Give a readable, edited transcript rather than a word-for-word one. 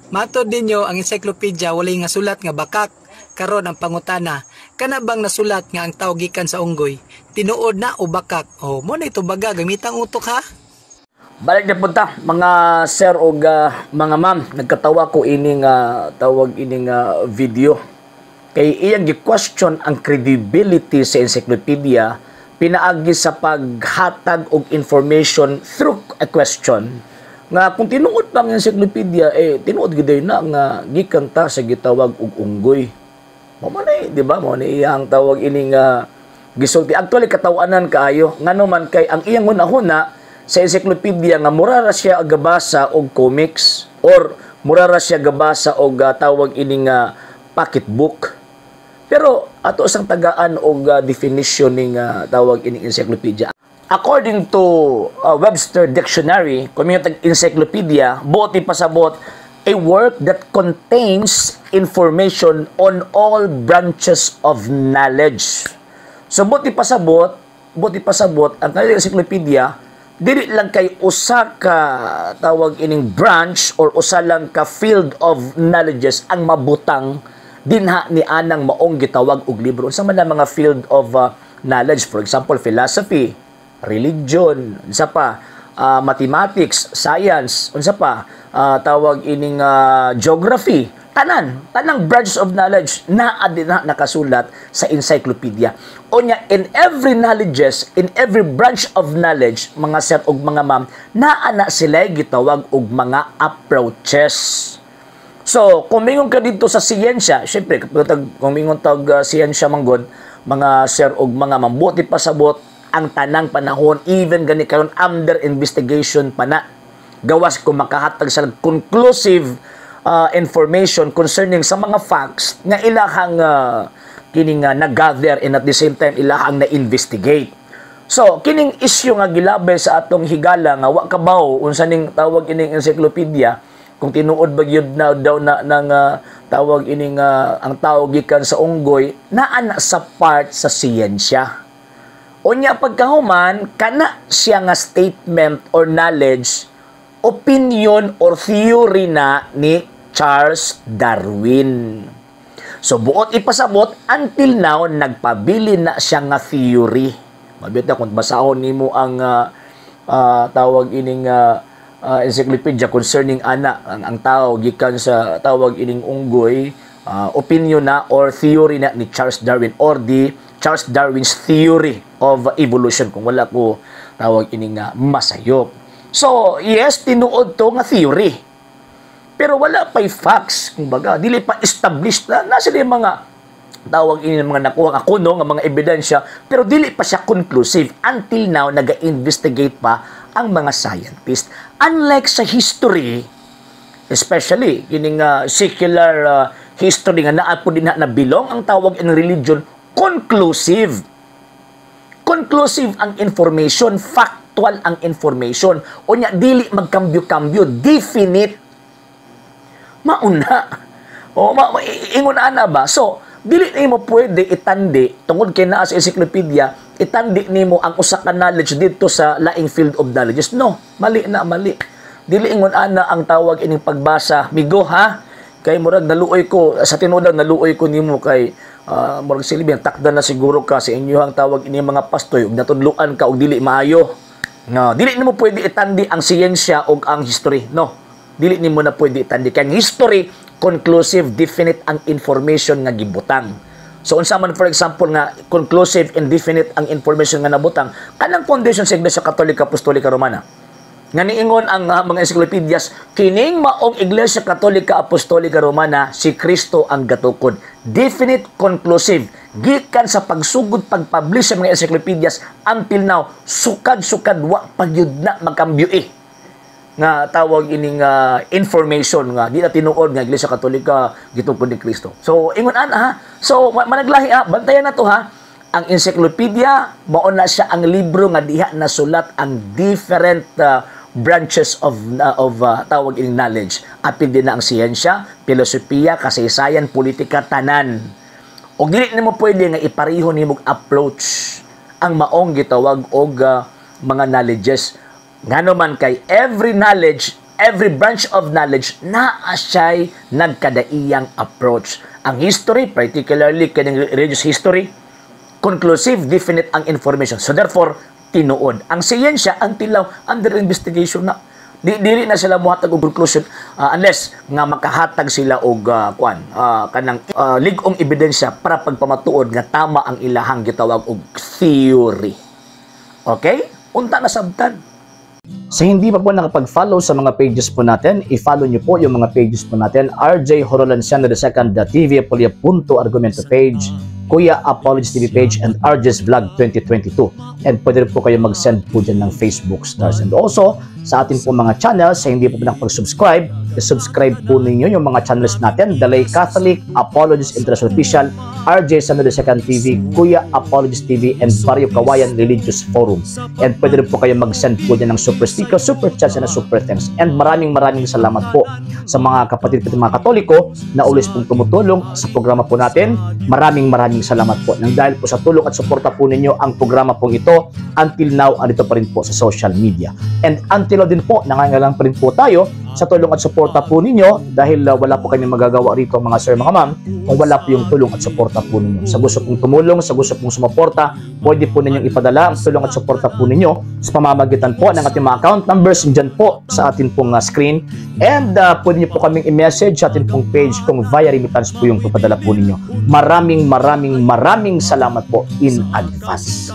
Matod ninyo ang encyclopedia walay nga sulat nga bakak. Karon ang pangutana, kana bang nasulat nga ang tawo gikan sa unggoy tinuod na o bakak? O mo na ito baga gamitang utok ha. Balik na punta mga sir o mga ma'am, nagkatawa ko ining tawag ining video kay iyang gi-question ang credibility sa encyclopedia pinaagi sa paghatag og information through a question nga kung tinuod pang encyclopedia tinuod gid na nga gikan ta sa gitawag og unggoy. Mo man di ba mo ni iyang tawag ining gisulti actually katawanan kaayo ngano man kay ang iyang hunahuna sa encyclopedia nga mura ra siya gabasa og comics or mura ra siya gabasa og tawag ining pocketbook. Pero ato sang tagaan og definition ning tawag ining encyclopedia. According to Webster Dictionary, community encyclopedia, buot pasabot a work that contains information on all branches of knowledge. So buot pasabot ang kanilang encyclopedia dili lang kay usa ka tawag ining branch or usa lang ka field of knowledges ang mabutang dinha ni anang maong gitawag og libro. Unsa man ang mga field of knowledge, for example, philosophy, religion, unsa pa, mathematics, science, unsa pa, tawag ining geography, tanang branches of knowledge naa dinha nakasulat sa encyclopedia. Onya in every knowledges, in every branch of knowledge, mga sir og mga ma'am, naa na sila gitawag og mga approaches. So, kung mingon ka dito sa siyensya, syempre kung mingon tag siyensya manggod, mga sir og mga ma'am, buti pasabot ang tanang panahon, even gani karon under investigation pa na. Gawas kung makahatag sa conclusive information concerning sa mga facts nga ilahang kining nag-gather and at the same time ilahang na-investigate. So, kining issue nga gilabe sa atong higala nga wa kabaw unsa ning tawag ining encyclopedia kung tinuod ba gyud na daw na ng tawag ining ang tao gikan sa unggoy naa na sa part sa siyensya. Unya pagkahuman kana siya nga statement or knowledge, opinion or theory na ni Charles Darwin. So buot ipasabot until now nagpabili na siya nga theory. Mabit na kung basahon nimo ang tawag ining encyclopedia concerning ang tao gikan sa tawag ining unggoy, opinion na or theory na ni Charles Darwin or the Charles Darwin's theory of evolution kung wala ko tawag ining masayop. So yes, tinuod to nga theory. Pero wala pa'y facts, kumbaga, dili pa established na sila yung mga tawag ini mga nakuha nga kuno nga mga ebidensya, pero dili pa siya conclusive. Until now, naga-investigate pa ang mga scientists. Unlike sa history, especially, kining secular history nga naa po din na bilong ang tawag in religion, conclusive. Conclusive ang information, factual ang information. O nya, dili magkambyo-kambyo, definite. Mauna. O, ingon ana ba? So, dili nimo pwede itandi, tungod kay naa sa encyclopedia, itandi nimo ang usa ka knowledge dito sa laing field of knowledges. No, mali na, mali. Dili ingon ana ang tawag ining pagbasa. Migo, ha? Kay murag naluoy ko, sa tinuod naluoy ko nimo kay murag silbihan, takda na siguro ka sa inyo ang tawag ini mga pastoy, ug natudluan ka og dili maayo. No, dili nimo pwede itandi ang siyensya og ang history. No. Dili nimo na pwede itandi kay history conclusive, definite ang information nga gibutang. So unsa man for example nga conclusive and definite ang information nga nabutang kanang foundation sa Iglesia Katolika Apostolika Romana. Nga niingon ang mga encyclopedias, kining maong Iglesia Katolika Apostolika Romana si Kristo ang gatukod. Definite, conclusive. Gikan sa pagsugod pagpublish sa mga encyclopedias until now, sukad-sukad wa pagyud na magkambyo nga tawag ining information nga di na tinuod nga Iglesia Katolika gitukod ni Kristo. So ingon ana ha. So managlahi bantayan na to ha. Ang encyclopedia mao na siya ang libro nga diha nasulat ang different branches of tawag ining knowledge. Apil din na ang siyensya, filosofiya, kasaysayan, politika, tanan. O dili nimo pwede nga ipareho nimo approach ang maong gitawag og mga knowledges. Ngano man kay every knowledge every branch of knowledge na siya'y nagkadaiyang approach. Ang history, particularly kaning religious history, conclusive, definite ang information. So therefore, tinuod. Ang siyensya, ang tilaw, under investigation na. Dili na sila muhatag og conclusion unless nga makahatag sila og kanang ligong ebidensya para pagpamatuod nga tama ang ilahang gitawag og theory. Okay? Unta na sabtan. Sa hindi pa po nakapag-follow sa mga pages po natin, i-follow nyo po yung mga pages po natin. RJ Horolanciano II, TV Apolia Punto Argumento page, Kuya Apologies TV page, and RJ's Vlog 2022. And pwede rin po kayo mag-send po dyan ng Facebook stars. And also, sa ating po mga channels, sa hindi po nakapag-subscribe, i-subscribe po ninyo yung mga channels natin, Dalay Catholic, Apologies International Official, RJ Sano II TV, Kuya Apologies TV, and Barrio Kawayan Religious Forum. And pwede rin po kayo mag-send po dyan ng super sticker, super chats, and super thanks. And maraming salamat po sa mga kapatid at mga Katoliko na always pong tumutulong sa programa po natin. Maraming salamat po. Nang dahil po sa tulong at suporta po ninyo, ang programa pong ito, until now, andito pa rin po sa social media. And until now din po, nangangailangan pa rin po tayo sa tulong at suporta po ninyo dahil wala po kami magagawa rito mga sir, mga ma'am, kung wala po yung tulong at suporta po ninyo. Sa gusto pong tumulong, sa gusto pong sumuporta, pwede po ninyong ipadala ang tulong at suporta po ninyo sa pamamagitan po ng ating mga account numbers dyan po sa ating pong screen. And pwede nyo po kaming i-message sa ating pong page kung via remittance po yung ipadala po ninyo. Maraming salamat po in advance.